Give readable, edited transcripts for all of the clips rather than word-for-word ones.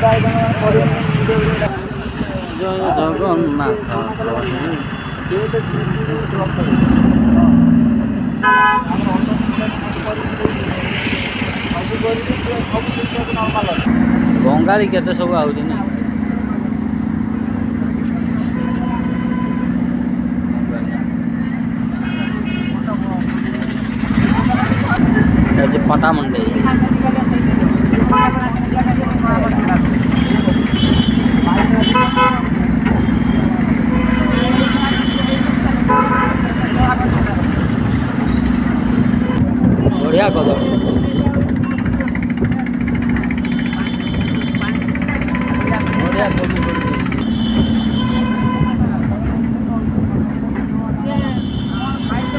ଜୟ ଜଗନ୍ନାଥ। ବଙ୍ଗାଳୀ କେତେ ସବୁ ଆଉଛି ନା। ପଟାମୁଣ୍ଡେଇ ବଢିଆ କଦଳୀ।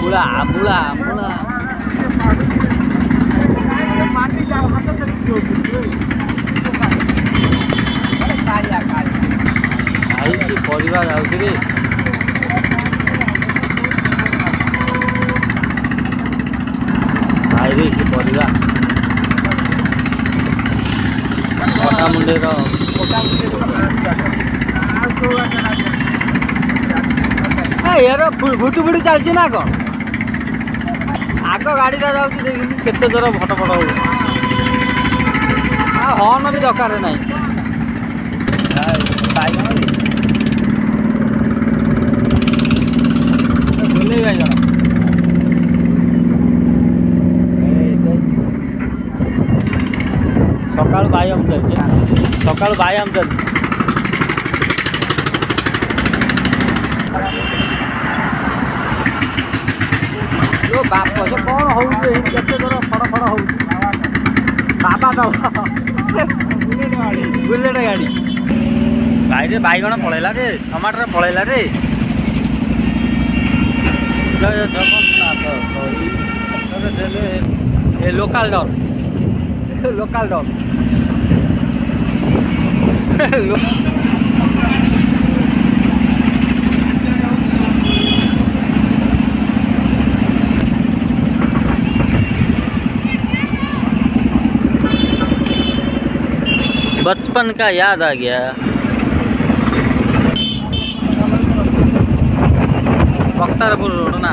ମୂଳା ମୂଳା ମୂଳା ଖାଇକି ପରିବା ଯାଉଛି ରେ। ଖାଇବେ କି ପରିବା। ପଟାମୁଣ୍ଡେଇର ୟାର ଘୁଟୁ ଫୁଟି ଚାଲିଛି ନା କ'ଣ? ଆଗ ଗାଡ଼ିଟା ଯାଉଛି ଦେଖିଲି କେତେ ଜୋର ଭଟ ଫଟ ହଉଛି। ଆଉ ହର୍ନ ବି ଦରକାର ନାହିଁ। ସକାଳୁ ବ୍ୟାୟାମ ଚାଲିଛି। ସକାଳୁ ବ୍ୟାୟାମ ଚାଲିଛି। ବାପ ସେ କ'ଣ ହଉଛି? କେତେ ଜୋର ଫଡ଼ ଫଡ଼ ହଉଛି। ବାବା ବୁଲେଟ ଗାଡ଼ି। ଗାଡ଼ିରେ ବାଇଗଣ ପଳେଇଲା ରେ, ଟମାଟର ପଳେଇଲା ରେ। ଜୟ ଜଗନ୍ନାଥ। ଏ ଲୋକାଲ ଡନ୍, ଲୋକାଲ ଡନ୍। बचपन का याद आ गया। बख्तारपुर रोड ना।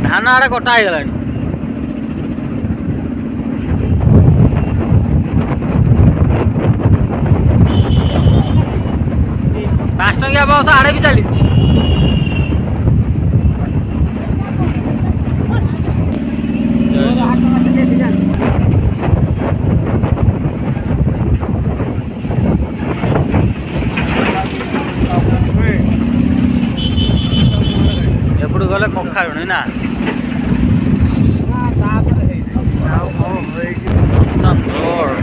धान आड़े कटा हो गलानी। पाँच टंकिया बस आड़े भी चली। एपटू गले कखारुणी ना। रोड